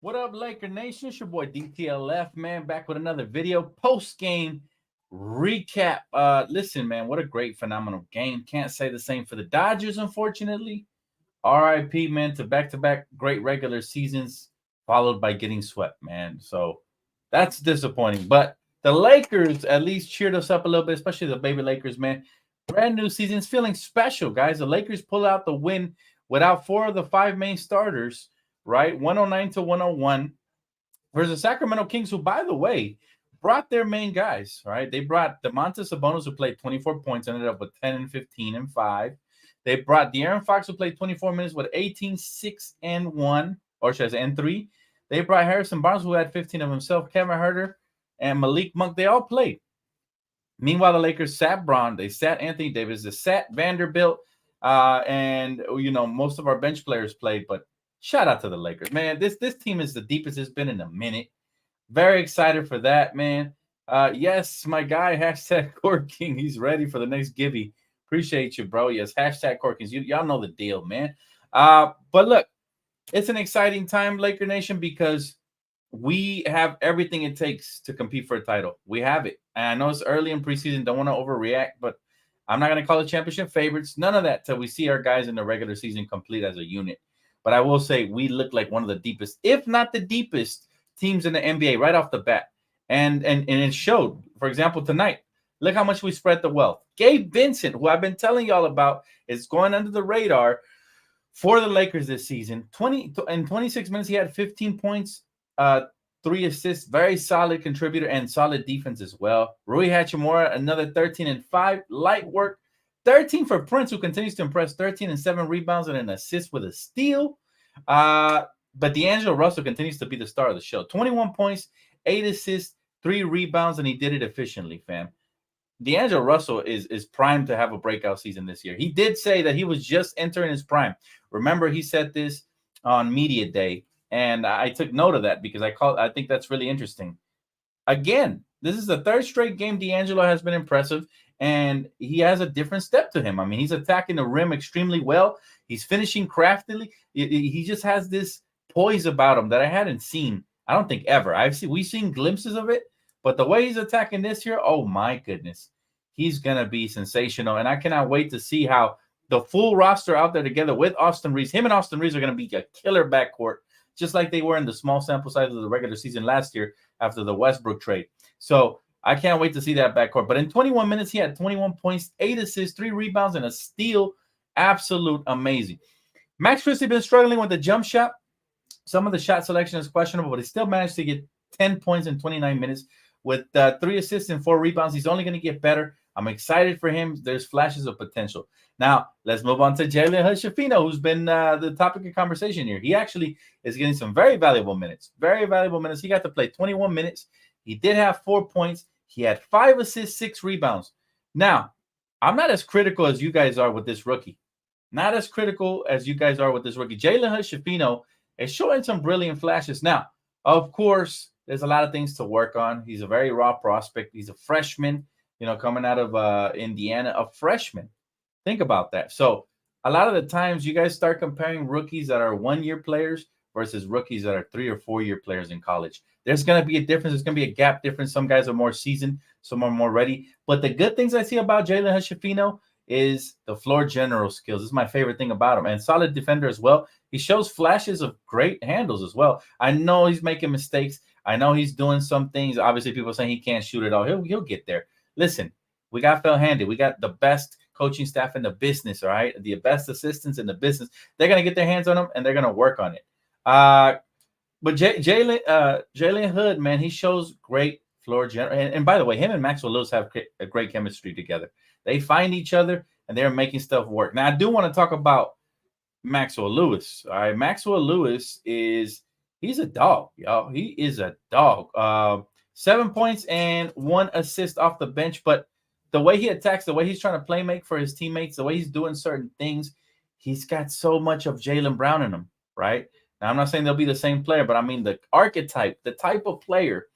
What up, Laker Nation? It's your boy DTLF, man, back with another video post-game recap. Listen, man, what a great, phenomenal game. Can't say the same for the Dodgers, unfortunately. RIP, man, to back-to-back great regular seasons, followed by getting swept, man. So that's disappointing. But the Lakers at least cheered us up a little bit, especially the baby Lakers, man. Brand new season's feeling special, guys. The Lakers pull out the win without four of the five main starters, right? 109 to 101 versus Sacramento Kings, who, by the way, brought their main guys, right? They brought DeMontis Sabonis, who played 24 points, ended up with 10 and 15 and 5. They brought De'Aaron Fox, who played 24 minutes with 18, 6 and 1, or should I say, and 3. They brought Harrison Barnes, who had 15 of himself, Kevin Huerter, and Malik Monk. They all played. Meanwhile, the Lakers sat Braun, they sat Anthony Davis, they sat Vanderbilt, and most of our bench players played. But shout out to the Lakers, man. This team is the deepest it's been in a minute. Very excited for that, man. Yes, my guy, hashtag Court King. He's ready for the next Gibby. Appreciate you, bro. Yes, hashtag Court Kings. Y'all know the deal, man. But look, it's an exciting time, Laker Nation, because we have everything it takes to compete for a title. We have it. And I know it's early in preseason. Don't want to overreact, but I'm not going to call it championship favorites. None of that till we see our guys in the regular season complete as a unit. But I will say we look like one of the deepest, if not the deepest, teams in the NBA right off the bat. And it showed. For example, tonight, look how much we spread the wealth. Gabe Vincent, who I've been telling y'all about, is going under the radar for the Lakers this season. 26 minutes, he had 15 points, 3 assists, very solid contributor and solid defense as well. Rui Hachimura, another 13 and 5, light work. 13 for Prince, who continues to impress, 13 and 7 rebounds and an assist with a steal. But D'Angelo Russell continues to be the star of the show. 21 points, 8 assists, 3 rebounds, and he did it efficiently, fam. D'Angelo Russell is primed to have a breakout season this year. He did say that he was just entering his prime. Remember, he said this on Media Day, and I took note of that because I think that's really interesting. Again, this is the third straight game D'Angelo has been impressive, and he has a different step to him. I mean, he's attacking the rim extremely well. He's finishing craftily. He just has this poise about him that I hadn't seen, I don't think, ever. We've seen glimpses of it, but the way he's attacking this year, oh my goodness, he's going to be sensational. And I cannot wait to see how the full roster out there together with Austin Reeves, him and Austin Reeves are going to be a killer backcourt, just like they were in the small sample size of the regular season last year after the Westbrook trade. So I can't wait to see that backcourt. But in 21 minutes, he had 21 points, 8 assists, 3 rebounds, and a steal. Absolute amazing. Max Christie been struggling with the jump shot. Some of the shot selection is questionable, but he still managed to get 10 points in 29 minutes with 3 assists and 4 rebounds. He's only going to get better. I'm excited for him. There's flashes of potential. Now, let's move on to Jalen Hood-Schifino, who's been the topic of conversation here. He actually is getting some very valuable minutes. Very valuable minutes. He got to play 21 minutes. He did have 4 points. He had 5 assists, 6 rebounds. Now, I'm not as critical as you guys are with this rookie. Not as critical as you guys are with this rookie. Jalen Hood-Schifino is showing some brilliant flashes. Now, of course, there's a lot of things to work on. He's a very raw prospect. He's a freshman, coming out of Indiana, a freshman. Think about that. So a lot of the times you guys start comparing rookies that are 1-year players versus rookies that are 3 or 4-year players in college. There's going to be a difference. There's going to be a gap difference. Some guys are more seasoned. Some are more ready. But the good things I see about Jalen Hood-Schifino is the floor general skills. This is my favorite thing about him. And solid defender as well. He shows flashes of great handles as well. I know he's making mistakes. I know he's doing some things. Obviously, people are saying he can't shoot it all. He'll get there. Listen, we got Phil Handy. We got the best coaching staff in the business, all right? The best assistants in the business. They're going to get their hands on him, and they're going to work on it. But Jalen Hood, man, he shows great floor general. And by the way, him and Maxwell Lewis have a great chemistry together. They find each other, and they're making stuff work. Now, I do want to talk about Maxwell Lewis. All right, Maxwell Lewis he's a dog, y'all. He is a dog. 7 points and 1 assist off the bench. But the way he attacks, the way he's trying to play make for his teammates, the way he's doing certain things, he's got so much of Jaylen Brown in him, right? Now, I'm not saying they'll be the same player, but I mean the archetype, the type of player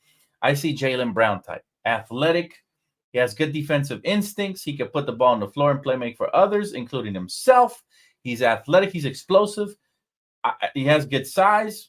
I see Jaylen Brown type. Athletic. He has good defensive instincts. He can put the ball on the floor and play make for others, including himself. He's athletic. He's explosive. He has good size.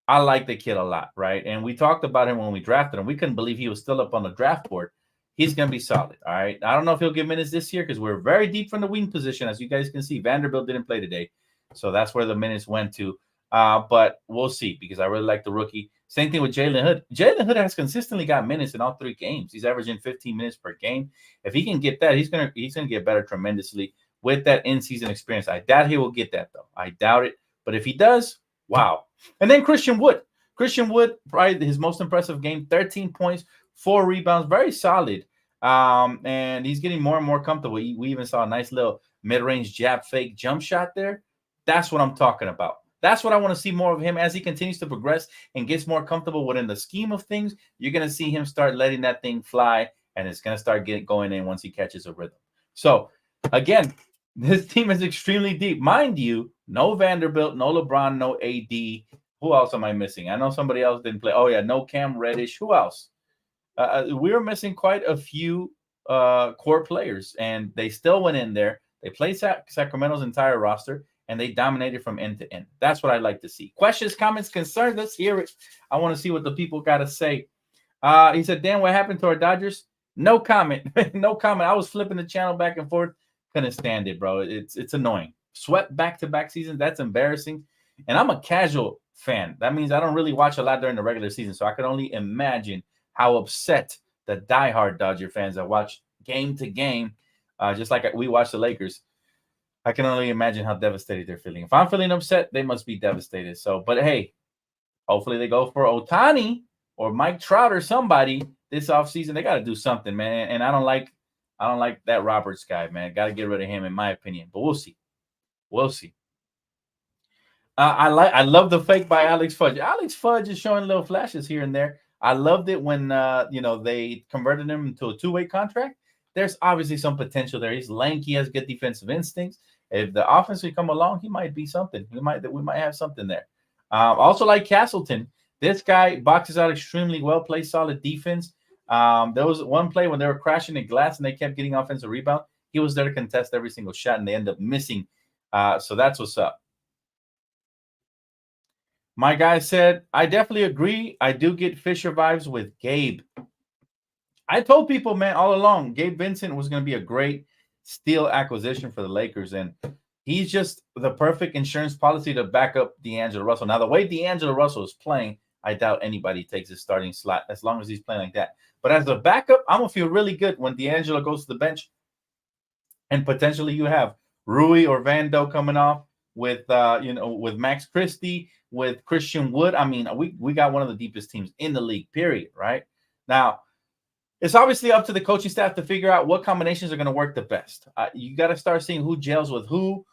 I like the kid a lot, right? And we talked about him when we drafted him. We couldn't believe he was still up on the draft board. He's going to be solid, all right? I don't know if he'll get minutes this year because we're very deep from the wing position. As you guys can see, Vanderbilt didn't play today. So that's where the minutes went to. But we'll see because I really like the rookie. Same thing with Jalen Hood. Jalen Hood has consistently got minutes in all 3 games. He's averaging 15 minutes per game. If he can get that, he's gonna get better tremendously with that in-season experience. I doubt he will get that, though. I doubt it. But if he does, wow. And then Christian Wood. Christian Wood, probably his most impressive game, 13 points, 4 rebounds, very solid. And he's getting more and more comfortable. We even saw a nice little mid-range jab fake jump shot there. That's what I'm talking about. That's what I want to see more of him as he continues to progress and gets more comfortable within the scheme of things. You're going to see him start letting that thing fly, and it's going to start going in once he catches a rhythm. So, again, this team is extremely deep. Mind you, no Vanderbilt, no LeBron, no AD. Who else am I missing? I know somebody else didn't play. Oh, yeah, no Cam Reddish. Who else? We were missing quite a few core players, and they still went in there. They played Sacramento's entire roster, and they dominated from end to end. That's what I like to see. Questions, comments, concerns? Let's hear it. I want to see what the people got to say. He said, Dan, what happened to our Dodgers? No comment. No comment. I was flipping the channel back and forth. Couldn't stand it, bro. It's annoying. Swept back-to-back seasons. That's embarrassing. And I'm a casual fan. That means I don't really watch a lot during the regular season, so I can only imagine how upset the diehard Dodger fans that watch game to game, just like we watch the Lakers. I can only imagine how devastated they're feeling. If I'm feeling upset, they must be devastated. So, but hey, hopefully they go for Ohtani or Mike Trout or somebody this offseason. They got to do something, man. And I don't like that Roberts guy, man. Got to get rid of him, in my opinion. But we'll see. We'll see. I love the fake by Alex Fudge. Alex Fudge is showing little flashes here and there. I loved it when they converted him into a 2-way contract. There's obviously some potential there. He's lanky, has good defensive instincts. If the offense would come along, he might be something. We might have something there. Also like Castleton, this guy boxes out extremely well, plays solid defense. There was one play when they were crashing the glass and they kept getting offensive rebound. He was there to contest every single shot, and they end up missing. So that's what's up. My guy said, I definitely agree. I do get Fisher vibes with Gabe. I told people, man, all along, Gabe Vincent was going to be a great steal acquisition for the Lakers, and he's just the perfect insurance policy to back up D'Angelo Russell. Now, the way D'Angelo Russell is playing, I doubt anybody takes his starting slot as long as he's playing like that. But as a backup, I'm going to feel really good when D'Angelo goes to the bench, and potentially you have Rui or Vando coming off with with Max Christie, with Christian Wood. I mean, we got one of the deepest teams in the league, period, right? Now, it's obviously up to the coaching staff to figure out what combinations are going to work the best. You got to start seeing who gels with who's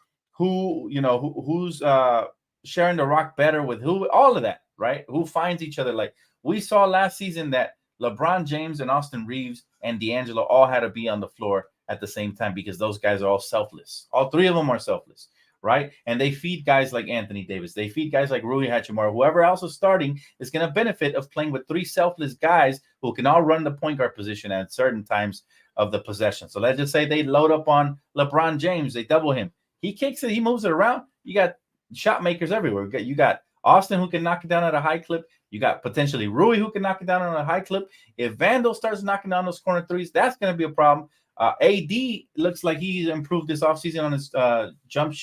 sharing the rock better with who, all of that, right? Who finds each other. Like we saw last season that LeBron James and Austin Reeves and D'Angelo all had to be on the floor at the same time because those guys are all selfless. All 3 of them are selfless. Right? And they feed guys like Anthony Davis. They feed guys like Rui Hachimura. Whoever else is starting is going to benefit of playing with 3 selfless guys who can all run the point guard position at certain times of the possession. So let's just say they load up on LeBron James. They double him. He kicks it. He moves it around. You got shot makers everywhere. You got Austin who can knock it down at a high clip. You got potentially Rui who can knock it down on a high clip. If Vandal starts knocking down those corner threes, that's going to be a problem. AD looks like he's improved this offseason on his jump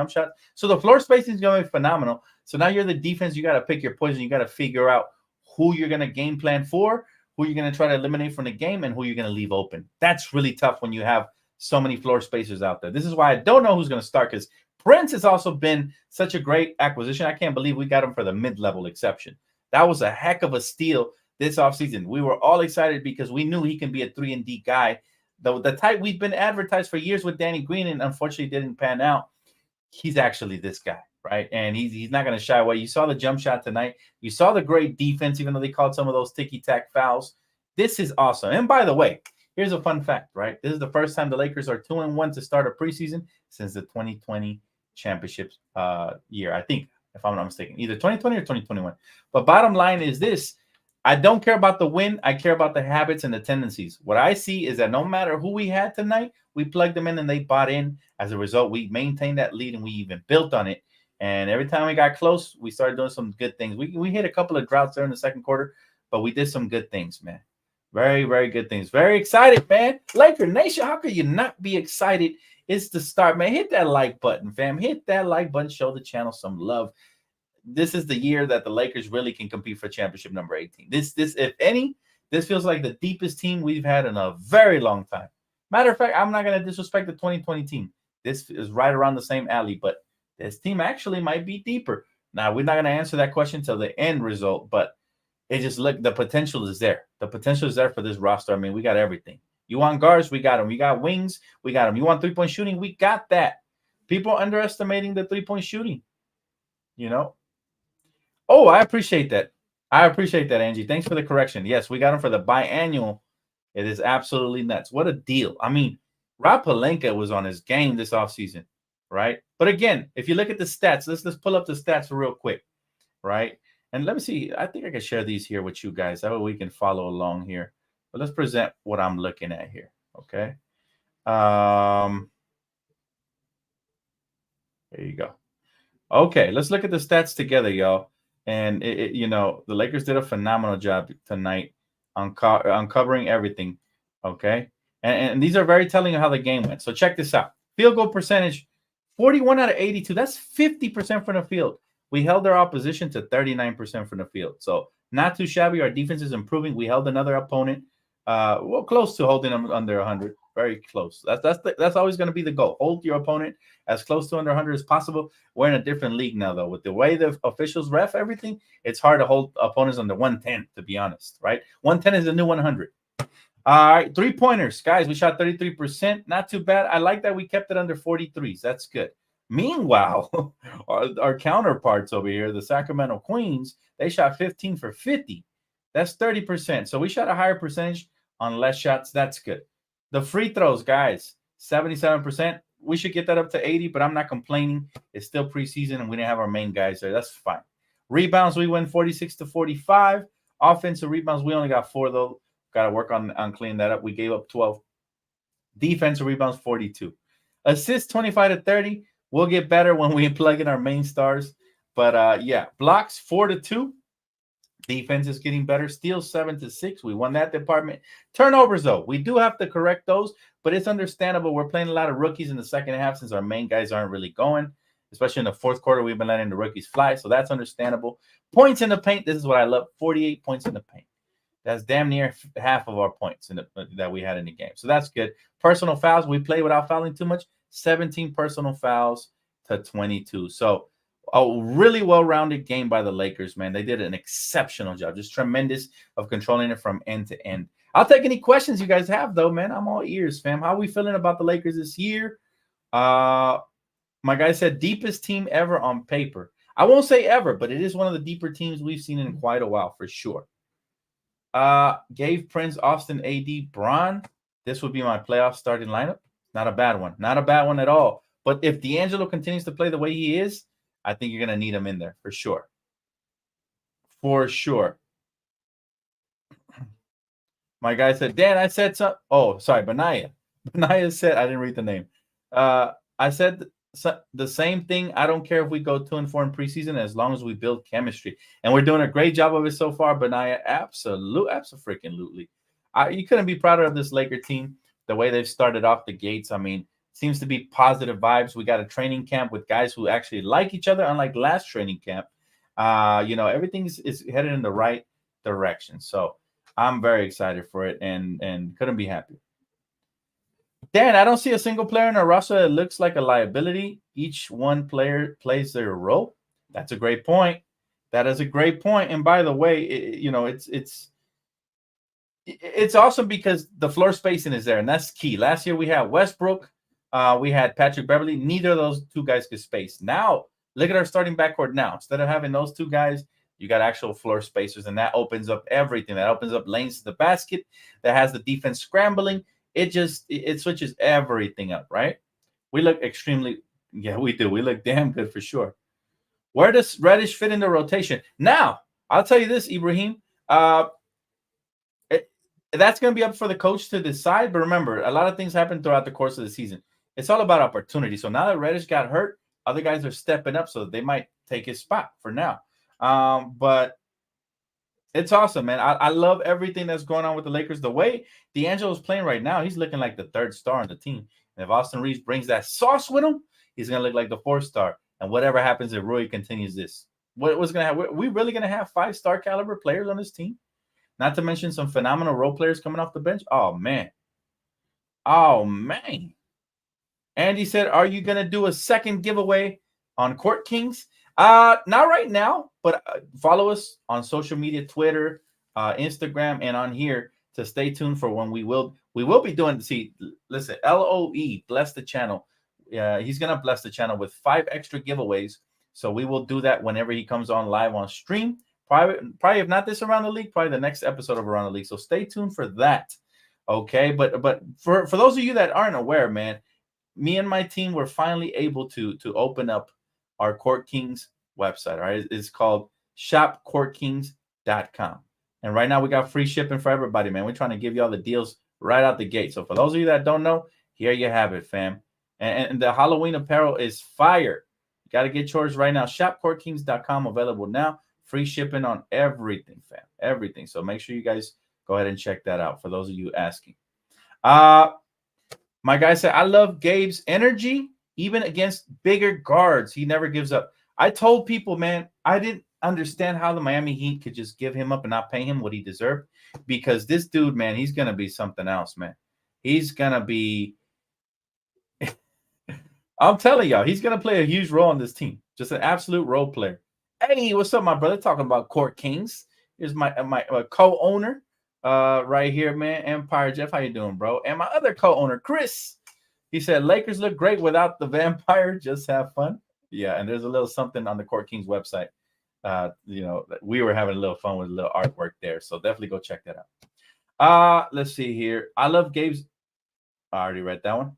shot. So the floor spacing is going to be phenomenal. So now you're the defense. You got to pick your poison. You got to figure out who you're going to game plan for, who you're going to try to eliminate from the game, and who you're going to leave open. That's really tough when you have so many floor spacers out there. This is why I don't know who's going to start because Prince has also been such a great acquisition. I can't believe we got him for the mid-level exception. That was a heck of a steal this offseason. We were all excited because we knew he can be a 3-and-D guy. The type we've been advertised for years with Danny Green and unfortunately didn't pan out. He's actually this guy, right? And he's not going to shy away. You saw the jump shot tonight. You saw the great defense, even though they called some of those ticky-tack fouls. This is awesome. And by the way, here's a fun fact, right? This is the first time the Lakers are 2-1 to start a preseason since the 2020 championship year, I think, if I'm not mistaken. Either 2020 or 2021. But bottom line is this. I don't care about the win. I care about the habits and the tendencies. What I see is that no matter who we had tonight, we plugged them in and they bought in. As a result, we maintained that lead and we even built on it. And every time we got close, we started doing some good things. We hit a couple of droughts there in the second quarter, but we did some good things, man. Very, very good things. Very excited, man. Laker Nation, how could you not be excited? It's the start, man. Hit that like button, fam. Hit that like button. Show the channel some love. This is the year that the Lakers really can compete for championship number 18. This, if any, this feels like the deepest team we've had in a very long time. Matter of fact, I'm not going to disrespect the 2020 team. This is right around the same alley, but this team actually might be deeper. Now, we're not going to answer that question till the end result, but it just look, the potential is there. The potential is there for this roster. I mean, we got everything. You want guards? We got them. You got wings? We got them. You want three-point shooting? We got that. People are underestimating the three-point shooting, you know? Oh, I appreciate that. I appreciate that, Angie. Thanks for the correction. Yes, we got him for the biannual. It is absolutely nuts. What a deal. I mean, Rob Pelinka was on his game this offseason, right? But again, if you look at the stats, let's pull up the stats real quick, right? And let me see. I think I can share these here with you guys. That way we can follow along here. But let's present what I'm looking at here, okay? There you go. Okay, let's look at the stats together, y'all. And, you know, the Lakers did a phenomenal job tonight uncovering everything, okay? And these are very telling of how the game went. So check this out. Field goal percentage, 41 out of 82. That's 50% from the field. We held our opposition to 39% from the field. So not too shabby. Our defense is improving. We held another opponent, well, close to holding them under 100. Very close. That's always going to be the goal. Hold your opponent as close to under 100 as possible. We're in a different league now, though. With the way the officials ref everything, it's hard to hold opponents under 110, to be honest, right? 110 is the new 100. All right, three-pointers. Guys, we shot 33%. Not too bad. I like that we kept it under 43s. That's good. Meanwhile, our counterparts over here, the Sacramento Queens, they shot 15 for 50. That's 30%. So we shot a higher percentage on less shots. That's good. The free throws, guys, 77%. We should get that up to 80, but I'm not complaining. It's still preseason, and we didn't have our main guys there. That's fine. Rebounds, we win 46-45. Offensive rebounds, we only got 4, though. Got to work on cleaning that up. We gave up 12. Defensive rebounds, 42. Assists, 25-30. We'll get better when we plug in our main stars. But, yeah, blocks, 4-2. Defense is getting better. Steals, 7-6. We won that department. Turnovers, though, we do have to correct those, but it's understandable. We're playing a lot of rookies in the second half since our main guys aren't really going, especially in the fourth quarter. We've been letting the rookies fly, so that's understandable. Points in the paint. This is what I love. 48 points in the paint. That's damn near half of our points that we had in the game. So that's good. Personal fouls. We play without fouling too much. 17 personal fouls to 22. So a really well-rounded game by the Lakers, man. They did an exceptional job. Just tremendous of controlling it from end to end. I'll take any questions you guys have, though, man. I'm all ears, fam. How are we feeling about the Lakers this year? My guy said deepest team ever on paper. I won't say ever, but it is one of the deeper teams we've seen in quite a while, for sure. Gave Prince, Austin, AD, Bron. This would be my playoff starting lineup. Not a bad one. Not a bad one at all. But if D'Angelo continues to play the way he is, I think you're going to need him in there for sure. For sure. My guy said, Dan, I said something. Oh, sorry, Benaya. Benaya said, I didn't read the name. I said the same thing. I don't care if we go 2-4 in preseason as long as we build chemistry. And we're doing a great job of it so far, Benaya. Absolutely. You couldn't be prouder of this Laker team, the way they've started off the gates. I mean, seems to be positive vibes. We got a training camp with guys who actually like each other, unlike last training camp. You know, everything is headed in the right direction. So I'm very excited for it and couldn't be happier. Dan, I don't see a single player in our roster that looks like a liability. Each one player plays their role. That's a great point. That is a great point. And by the way, you know, it's awesome because the floor spacing is there, and that's key. Last year we had Westbrook. We had Patrick Beverly. Neither of those two guys could space. Now, look at our starting backcourt now. Instead of having those two guys, you got actual floor spacers, and that opens up everything. That opens up lanes to the basket. That has the defense scrambling. It switches everything up, right? We look extremely – yeah, we do. We look damn good for sure. Where does Reddish fit in the rotation? Now, I'll tell you this, Ibrahim. That's going to be up for the coach to decide. But remember, a lot of things happen throughout the course of the season. It's all about opportunity. So now that Reddish got hurt, other guys are stepping up, so they might take his spot for now. But it's awesome, man. I love everything that's going on with the Lakers. The way D'Angelo's playing right now, he's looking like the third star on the team. And if Austin Reeves brings that sauce with him, he's going to look like the fourth star. And whatever happens if Rui continues this, what's going to happen? We really going to have 5-star caliber players on this team? Not to mention some phenomenal role players coming off the bench. Oh, man. Oh, man. Andy said, are you going to do a second giveaway on Court Kings? Not right now, but follow us on social media, Twitter, Instagram, and on here to stay tuned for when we will be doing. See, listen, LOE, bless the channel. He's going to bless the channel with 5 extra giveaways. So we will do that whenever he comes on live on stream. Probably if not this Around the League, probably the next episode of Around the League. So stay tuned for that. Okay, but for those of you that aren't aware, man, me and my team were finally able to open up our Court Kings website. All right, it's called shopcourtkings.com. And right now we got free shipping for everybody, man. We're trying to give you all the deals right out the gate. So for those of you that don't know, here you have it, fam. And the Halloween apparel is fire. You got to get yours right now. Shopcourtkings.com, available now. Free shipping on everything, fam. Everything. So make sure you guys go ahead and check that out for those of you asking. My guy said, I love Gabe's energy, even against bigger guards. He never gives up. I told people, man, I didn't understand how the Miami Heat could just give him up and not pay him what he deserved, because this dude, man, he's going to be something else, man. He's going to be – I'm telling y'all, he's going to play a huge role on this team. Just an absolute role player. Hey, what's up, my brother? Talking about Court Kings. Here's my co-owner. Right here, man. Empire Jeff, how you doing, bro? And my other co-owner, Chris. He said, Lakers look great without the vampire. Just have fun. Yeah, and there's a little something on the Court Kings website. We were having a little fun with a little artwork there. So definitely go check that out. Let's see here. I love Gabe's. I already read that one.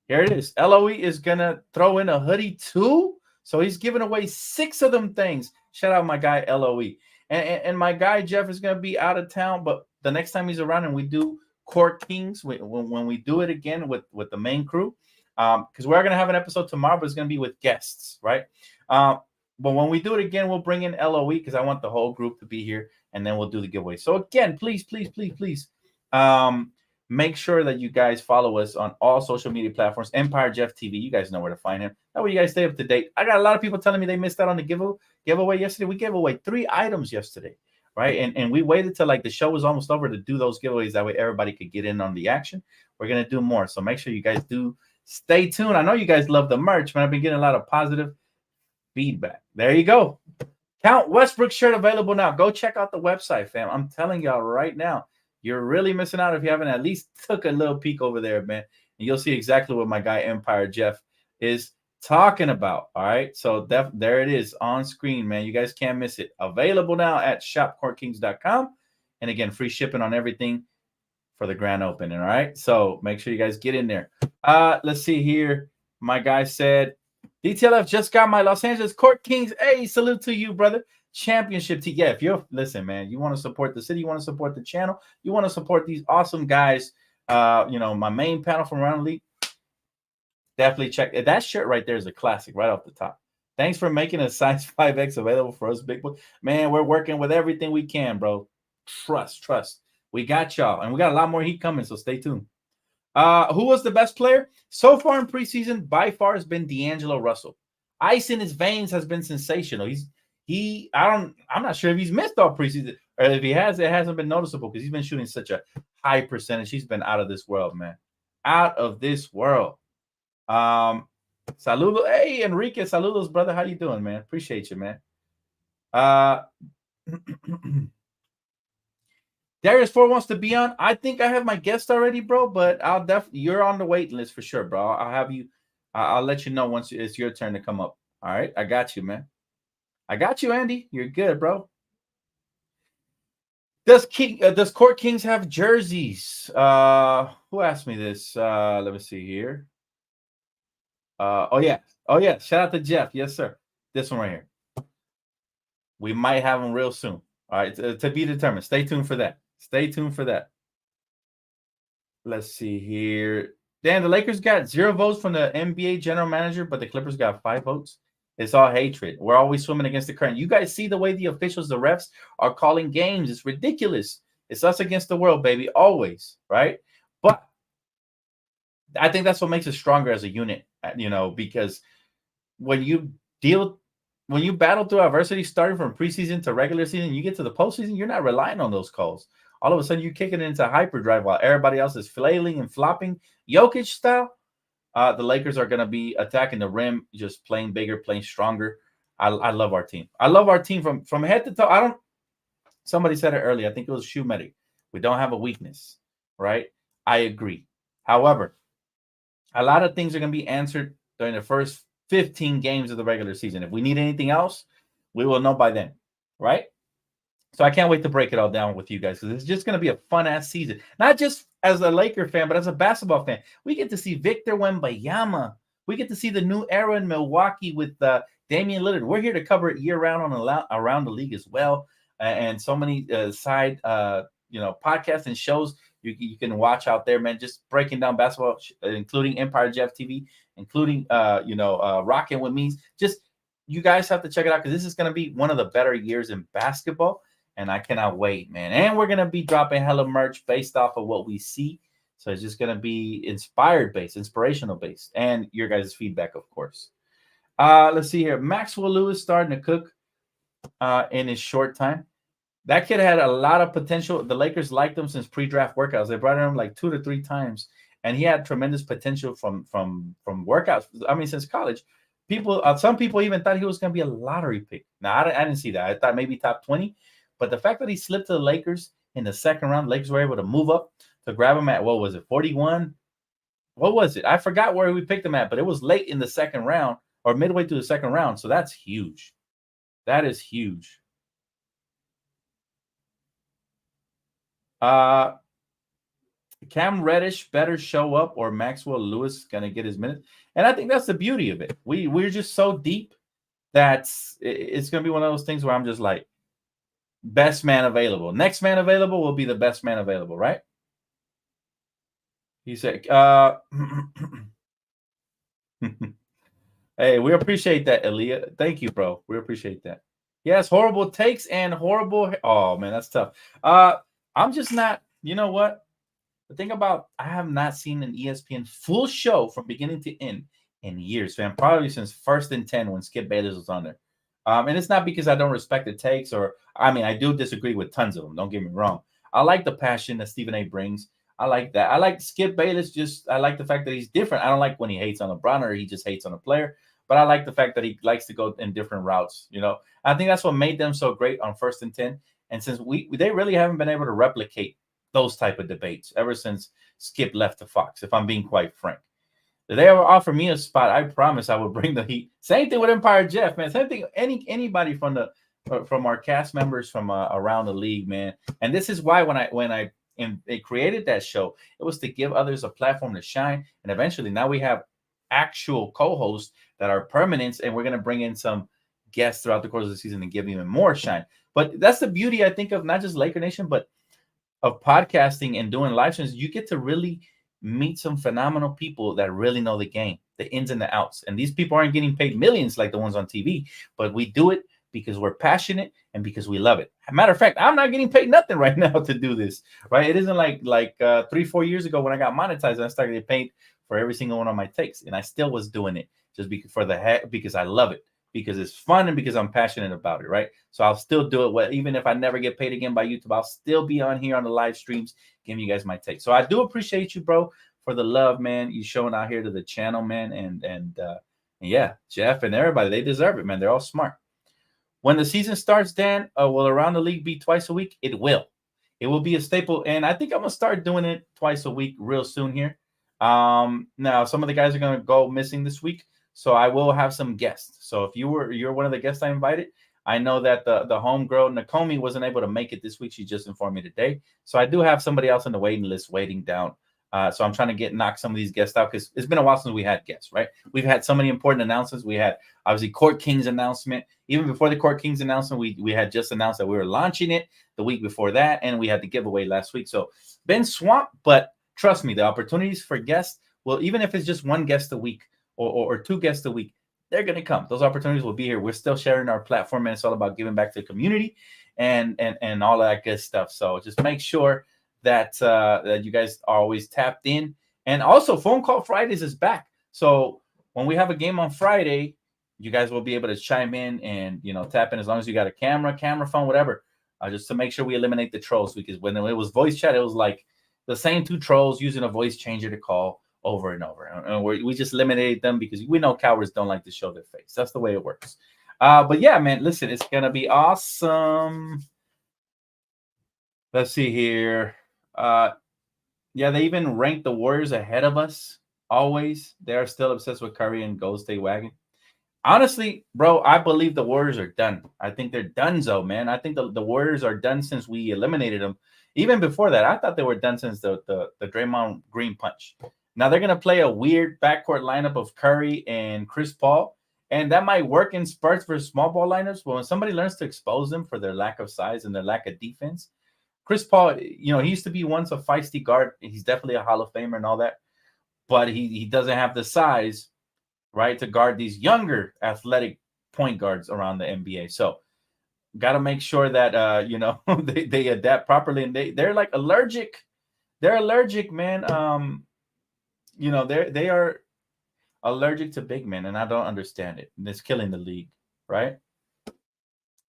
Here it is. LOE is going to throw in a hoodie too. So he's giving away 6 of them things. Shout out my guy, LOE. And my guy Jeff is going to be out of town, but the next time he's around and we do Court Kings, when we do it again with the main crew, because we're going to have an episode tomorrow, but it's going to be with guests, right? But when we do it again, we'll bring in LOE because I want the whole group to be here, and then we'll do the giveaway. So again, please, make sure that you guys follow us on all social media platforms. Empire Jeff TV, you guys know where to find him. That way you guys stay up to date. I got a lot of people telling me they missed out on the giveaway yesterday. We gave away 3 items yesterday, right? And we waited till like the show was almost over to do those giveaways. That way everybody could get in on the action. We're going to do more. So make sure you guys do stay tuned. I know you guys love the merch, man. I've been getting a lot of positive feedback. There you go. Count Westbrook shirt available now. Go check out the website, fam. I'm telling y'all right now, you're really missing out if you haven't at least took a little peek over there, man. And you'll see exactly what my guy Empire Jeff is talking about. All right. So there it is on screen, man. You guys can't miss it. Available now at shopcourtkings.com. And again, free shipping on everything for the grand opening. All right. So make sure you guys get in there. Let's see here. My guy said, DTLF just got my Los Angeles Court Kings. Hey, salute to you, brother. Championship team. Yeah, if you're listen, man, you want to support the city, you want to support the channel, you want to support these awesome guys. My main panel from Around the League. Definitely check that shirt right there is a classic right off the top. Thanks for making a size 5X available for us, big boy. Man, we're working with everything we can, bro. Trust. We got y'all, and we got a lot more heat coming, so stay tuned. Who was the best player so far in preseason? By far has been D'Angelo Russell. Ice in his veins has been sensational. I'm not sure if he's missed all preseason, or if he has, it hasn't been noticeable because he's been shooting such a high percentage. He's been out of this world, man. Out of this world. Saludos. Hey, Enrique, saludos, brother. How you doing, man? Appreciate you, man. Darius 4 wants to be on. I think I have my guest already, bro, but I'll definitely, you're on the waiting list for sure, bro. I'll have you, I'll let you know once it's your turn to come up. All right. I got you, man. I got you, Andy. You're good, bro. Does Court Kings have jerseys? Who asked me this? Let me see here. Oh yeah. Shout out to Jeff. Yes, sir. This one right here. We might have them real soon. All right, to be determined. Stay tuned for that. Let's see here. Dan, the Lakers got 0 votes from the NBA general manager, but the Clippers got 5 votes. It's all hatred. We're always swimming against the current. You guys see the way the officials, the refs, are calling games. It's ridiculous. It's us against the world, baby, always, right? But I think that's what makes us stronger as a unit, because when you battle through adversity, starting from preseason to regular season, you get to the postseason, you're not relying on those calls. All of a sudden, you're kicking it into hyperdrive while everybody else is flailing and flopping. Jokic style, the Lakers are going to be attacking the rim, just playing bigger, playing stronger. I love our team. I love our team from head to toe. Somebody said it earlier. I think it was Shoe Medic. We don't have a weakness, right? I agree. However, a lot of things are going to be answered during the first 15 games of the regular season. If we need anything else, we will know by then, right? So I can't wait to break it all down with you guys because it's just going to be a fun-ass season. Not just as a Laker fan, but as a basketball fan. We get to see Victor Wembanyama. We get to see the new era in Milwaukee with Damian Lillard. We're here to cover it year-round around the league as well. And so many side podcasts and shows you can watch out there, man, just breaking down basketball, including Empire Jeff TV, including Rocking with Me. Just you guys have to check it out because this is going to be one of the better years in basketball. And I cannot wait, man. And we're going to be dropping hella merch based off of what we see. So it's just going to be inspirational based, and your guys' feedback, of course. Let's see here. Maxwell Lewis starting to cook in his short time. That kid had a lot of potential. The Lakers liked him since pre-draft workouts. They brought him like 2 to 3 times, and he had tremendous potential from workouts. I mean, since college. Some people even thought he was going to be a lottery pick. Now, I didn't see that. I thought maybe top 20. But the fact that he slipped to the Lakers in the second round, the Lakers were able to move up to grab him at, 41? What was it? I forgot where we picked him at, but it was late in the second round or midway through the second round. So that's huge. That is huge. Cam Reddish better show up or Maxwell Lewis is going to get his minutes. And I think that's the beauty of it. We're just so deep that it's going to be one of those things where I'm just like, best man available. Next man available will be the best man available, right? He said, hey, we appreciate that, Aaliyah. Thank you, bro. We appreciate that. Yes, horrible takes and horrible. Oh, man, that's tough. I'm just not, you know what? The thing about, I have not seen an ESPN full show from beginning to end in years, fam. Probably since First and 10 when Skip Bayless was on there. And it's not because I don't respect the takes I do disagree with tons of them. Don't get me wrong. I like the passion that Stephen A brings. I like that. I like Skip Bayless. I like the fact that he's different. I don't like when he hates on LeBron or he just hates on a player, but I like the fact that he likes to go in different routes. I think that's what made them so great on First and 10. And since they really haven't been able to replicate those type of debates ever since Skip left the Fox, if I'm being quite frank. If they ever offer me a spot, I promise I would bring the heat. Same thing with Empire Jeff, man. Same thing. Anybody from our cast members from around the league, man. And this is why when I created that show, it was to give others a platform to shine. And eventually, now we have actual co-hosts that are permanents, and we're gonna bring in some guests throughout the course of the season and give even more shine. But that's the beauty, I think, of not just Laker Nation, but of podcasting and doing live streams. You get to really meet some phenomenal people that really know the game, the ins and the outs. And these people aren't getting paid millions like the ones on TV, but we do it because we're passionate and because we love it. As a matter of fact, I'm not getting paid nothing right now to do this, right? It isn't like 3-4 years ago when I got monetized and I started getting paid for every single one of my takes. And I still was doing it just because I love it, because it's fun and because I'm passionate about it, right? So I'll still do it. Even if I never get paid again by YouTube, I'll still be on here on the live streams giving you guys my take. So I do appreciate you, bro, for the love, man. You showing out here to the channel, man. And yeah, Jeff and everybody, they deserve it, man. They're all smart. When the season starts, Dan, will Around the League be twice a week? It will. It will be a staple. And I think I'm going to start doing it twice a week real soon here. Now, some of the guys are going to go missing this week. So I will have some guests. So if you're one of the guests I invited, I know that the homegirl Nakomi wasn't able to make it this week. She just informed me today. So I do have somebody else on the waiting list waiting down. So I'm trying to knock some of these guests out because it's been a while since we had guests, right? We've had so many important announcements. We had obviously Court King's announcement. Even before the Court King's announcement, we had just announced that we were launching it the week before that, and we had the giveaway last week. So been swamped, but trust me, the opportunities for guests well, even if it's just one guest a week or two guests a week, they're going to come. Those opportunities will be here. We're still sharing our platform, and it's all about giving back to the community and all of that good stuff. So just make sure that that you guys are always tapped in. And also, Phone Call Fridays is back. So when we have a game on Friday, you guys will be able to chime in and tap in as long as you got a camera phone, whatever, just to make sure we eliminate the trolls. Because when it was voice chat, it was like the same two trolls using a voice changer to call over and over, and we just eliminated them because we know cowards don't like to show their face. That's the way it works. But yeah, man, listen, it's gonna be awesome. Let's see here. Yeah, they even ranked the Warriors ahead of us. Always, they are still obsessed with Curry and Gold State wagon. Honestly, bro, I believe the Warriors are done. I think they're donezo, man. I think the Warriors are done since we eliminated them. Even before that, I thought they were done since the Draymond Green punch. Now they're gonna play a weird backcourt lineup of Curry and Chris Paul, and that might work in spurts for small ball lineups. But when somebody learns to expose them for their lack of size and their lack of defense, Chris Paul, he used to be once a feisty guard. He's definitely a Hall of Famer and all that, but he doesn't have the size, right, to guard these younger athletic point guards around the NBA. So got to make sure that they adapt properly, and they're like allergic. They're allergic, man. They are allergic to big men, and I don't understand it. And it's killing the league, right?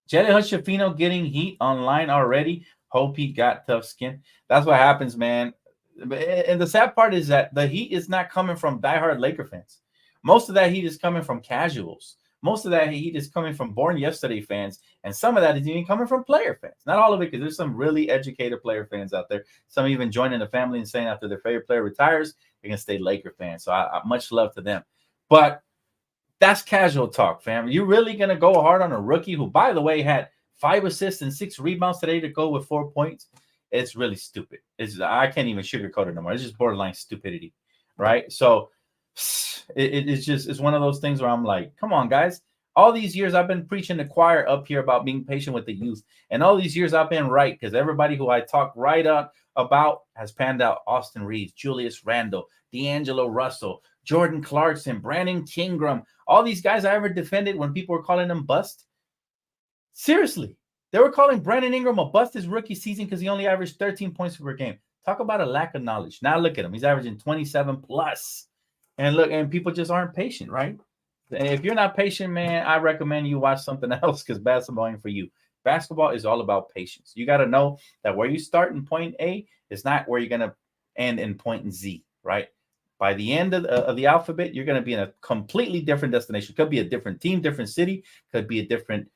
Jelly Hushafino getting heat online already. Hope he got tough skin. That's what happens, man. And the sad part is that the heat is not coming from diehard Laker fans. Most of that heat is coming from casuals. Most of that heat is coming from Born Yesterday fans, and some of that is even coming from player fans. Not all of it, because there's some really educated player fans out there. Some even joining the family and saying after their favorite player retires, they're going to stay Laker fans. So I much love to them. But that's casual talk, fam. You're really going to go hard on a rookie who, by the way, had 5 assists and 6 rebounds today to go with 4 points? It's really stupid. I can't even sugarcoat it no more. It's just borderline stupidity, right? So it's one of those things where I'm like, come on, guys. All these years I've been preaching the choir up here about being patient with the youth. And all these years I've been right, because everybody who I talk right up about has panned out. Austin Reeves, Julius Randle, D'Angelo Russell, Jordan Clarkson, Brandon Kingram. All these guys I ever defended when people were calling them bust. Seriously. They were calling Brandon Ingram a bust his rookie season because he only averaged 13 points per game. Talk about a lack of knowledge. Now look at him. He's averaging 27 plus. And look, and people just aren't patient, right? And if you're not patient, man, I recommend you watch something else, because basketball ain't for you. Basketball is all about patience. You got to know that where you start in point A is not where you're going to end in point Z, right? By the end of the alphabet, you're going to be in a completely different destination. Could be a different team, different city. Could be a different,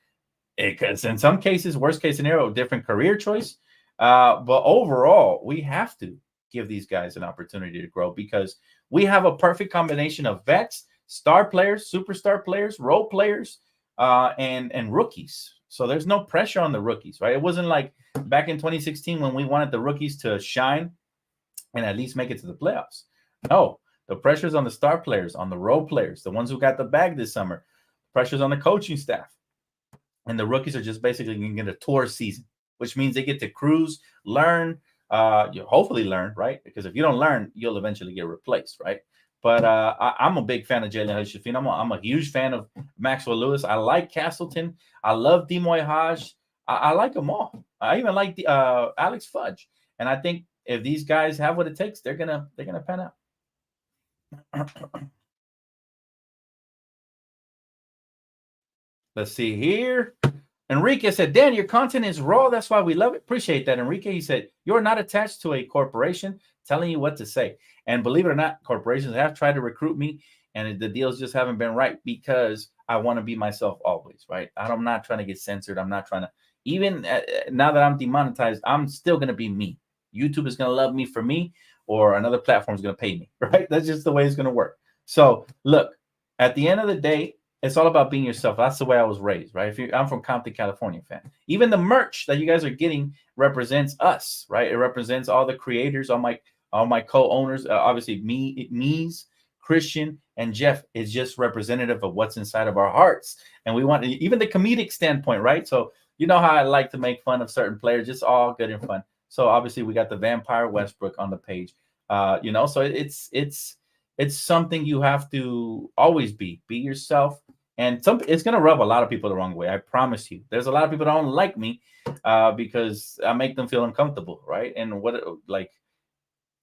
because in some cases, worst case scenario, different career choice. But overall, we have to give these guys an opportunity to grow, because we have a perfect combination of vets, star players, superstar players, role players, and rookies. So there's no pressure on the rookies, right? It wasn't like back in 2016 when we wanted the rookies to shine and at least make it to the playoffs. No, the pressure's on the star players, on the role players, the ones who got the bag this summer. Pressure's on the coaching staff. And the rookies are just basically going to get a tour season, which means they get to cruise, learn, you hopefully learn, right? Because if you don't learn, you'll eventually get replaced, right? But I'm a big fan of Jalen Hood-Schifino. I'm a huge fan of Maxwell Lewis. I like Castleton. I love Demoy Hodge. I like them all. I even like Alex Fudge. And I think if these guys have what it takes, they're gonna pan out. Let's see here. Enrique said, Dan, your content is raw. That's why we love it. Appreciate that, Enrique. He said, you're not attached to a corporation telling you what to say. And believe it or not, corporations have tried to recruit me, and the deals just haven't been right, because I want to be myself always, right? I'm not trying to get censored. I'm not trying to, even now that I'm demonetized, I'm still going to be me. YouTube is going to love me for me, or another platform is going to pay me, right? That's just the way it's going to work. So look, at the end of the day, it's all about being yourself. That's the way I was raised, right? I'm from Compton, California, fan. Even the merch that you guys are getting represents us, right? It represents all the creators, all my co-owners. Obviously, me's, Christian, and Jeff is just representative of what's inside of our hearts. And we want even the comedic standpoint, right? So you know how I like to make fun of certain players, just all good and fun. So obviously, we got the Vampire Westbrook on the page, so it's It's something you have to always be yourself. And it's gonna rub a lot of people the wrong way. I promise you. There's a lot of people that don't like me because I make them feel uncomfortable, right? And what like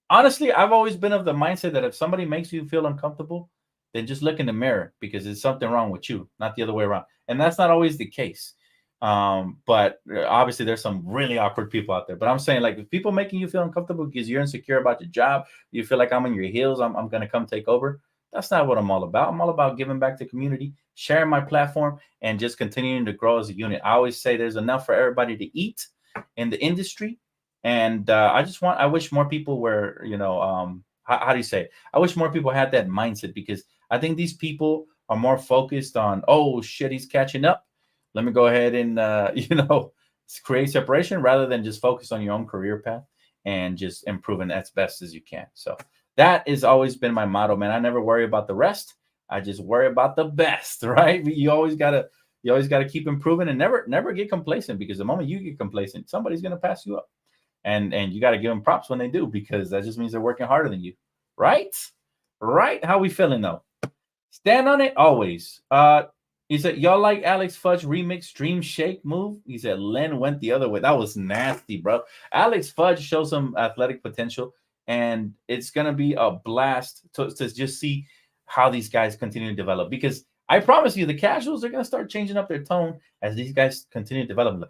honestly, I've always been of the mindset that if somebody makes you feel uncomfortable, then just look in the mirror because there's something wrong with you, not the other way around. And that's not always the case. But obviously, there's some really awkward people out there. But I'm saying, like, if people making you feel uncomfortable because you're insecure about your job, you feel like I'm in your heels, I'm going to come take over. That's not what I'm all about. I'm all about giving back to the community, sharing my platform, and just continuing to grow as a unit. I always say there's enough for everybody to eat in the industry, and I wish more people were, how do you say it? I wish more people had that mindset because I think these people are more focused on, oh shit, he's catching up. Let me go ahead and, create separation rather than just focus on your own career path and just improving as best as you can. So that has always been my motto, man. I never worry about the rest. I just worry about the best, right? You always gotta keep improving and never get complacent because the moment you get complacent, somebody's gonna pass you up. And you got to give them props when they do because that just means they're working harder than you, right? Right? How we feeling though? Stand on it always. He said y'all like Alex Fudge remix Dream Shake move. He said Len went the other way. That was nasty, bro. Alex Fudge shows some athletic potential, and it's gonna be a blast to just see how these guys continue to develop because I promise you, the casuals are going to start changing up their tone as these guys continue to develop.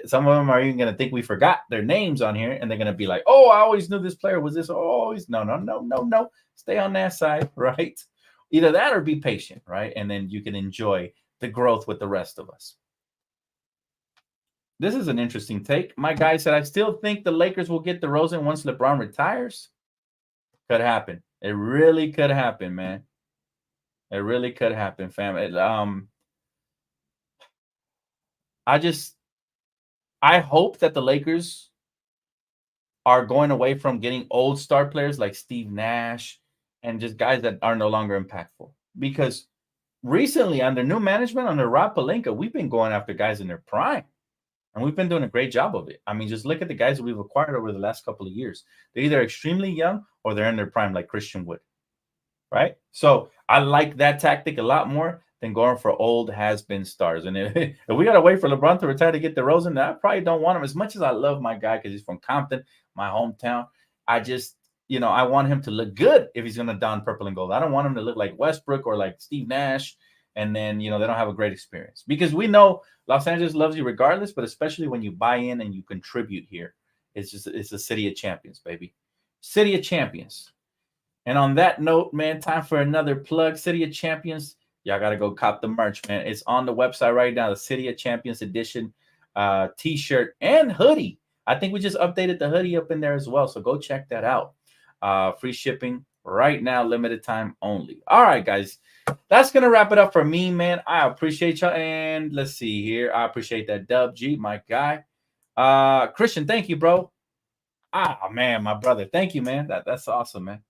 Some of them are even going to think we forgot their names on here, and they're going to be like, "Oh, I always knew this player was this." Always, no. Stay on that side, right? Either that or be patient, right? And then you can enjoy the growth with the rest of us. This is an interesting take. My guy said, "I still think the Lakers will get DeRozan once LeBron retires." Could happen. It really could happen, man. It really could happen, fam. I hope that the Lakers are going away from getting old star players like Steve Nash and just guys that are no longer impactful. Because recently, under new management, under Rob Pelinka, we've been going after guys in their prime. And we've been doing a great job of it. I mean, just look at the guys that we've acquired over the last couple of years. They're either extremely young or they're in their prime, like Christian Wood. Right? So I like that tactic a lot more than going for old has-been stars. And if we got to wait for LeBron to retire to get DeRozan, I probably don't want him as much as I love my guy because he's from Compton, my hometown. I just, I want him to look good if he's going to don purple and gold. I don't want him to look like Westbrook or like Steve Nash. And then, they don't have a great experience because we know Los Angeles loves you regardless, but especially when you buy in and you contribute here. It's a city of champions, baby. City of champions. And on that note, man, time for another plug. City of Champions. Y'all got to go cop the merch, man. It's on the website right now, the City of Champions edition t-shirt and hoodie. I think we just updated the hoodie up in there as well. So go check that out. Free shipping right now, limited time only. All right, guys. That's going to wrap it up for me, man. I appreciate y'all. And let's see here. I appreciate that Dub G, my guy. Christian, thank you, bro. Man, my brother. Thank you, man. That's awesome, man.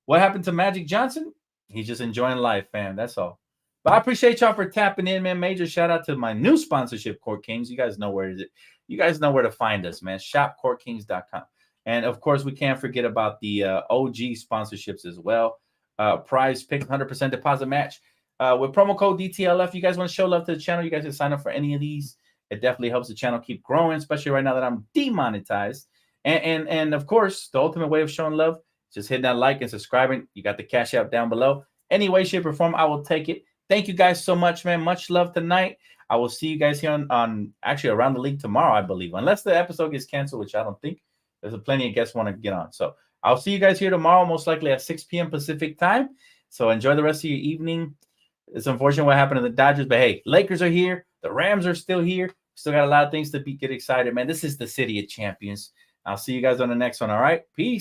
What happened to Magic Johnson? He's just enjoying life, fam. That's all. But I appreciate y'all for tapping in, man. Major shout out to my new sponsorship, Court Kings. You guys know where is it. You guys know where to find us, man. ShopCourtKings.com. And of course, we can't forget about the OG sponsorships as well. Prize Pick 100% deposit match with promo code DTLF. You guys want to show love to the channel? You guys can sign up for any of these. It definitely helps the channel keep growing, especially right now that I'm demonetized. And of course, the ultimate way of showing love, just hitting that like and subscribing. You got the cash out down below. Any way, shape, or form, I will take it. Thank you guys so much, man. Much love tonight. I will see you guys here on actually around the league tomorrow, I believe. Unless the episode gets canceled, which I don't think. There's plenty of guests want to get on. So I'll see you guys here tomorrow, most likely at 6 p.m. Pacific time. So enjoy the rest of your evening. It's unfortunate what happened to the Dodgers, but hey, Lakers are here. The Rams are still here. Still got a lot of things to get excited, man. This is the City of Champions. I'll see you guys on the next one, all right? Peace.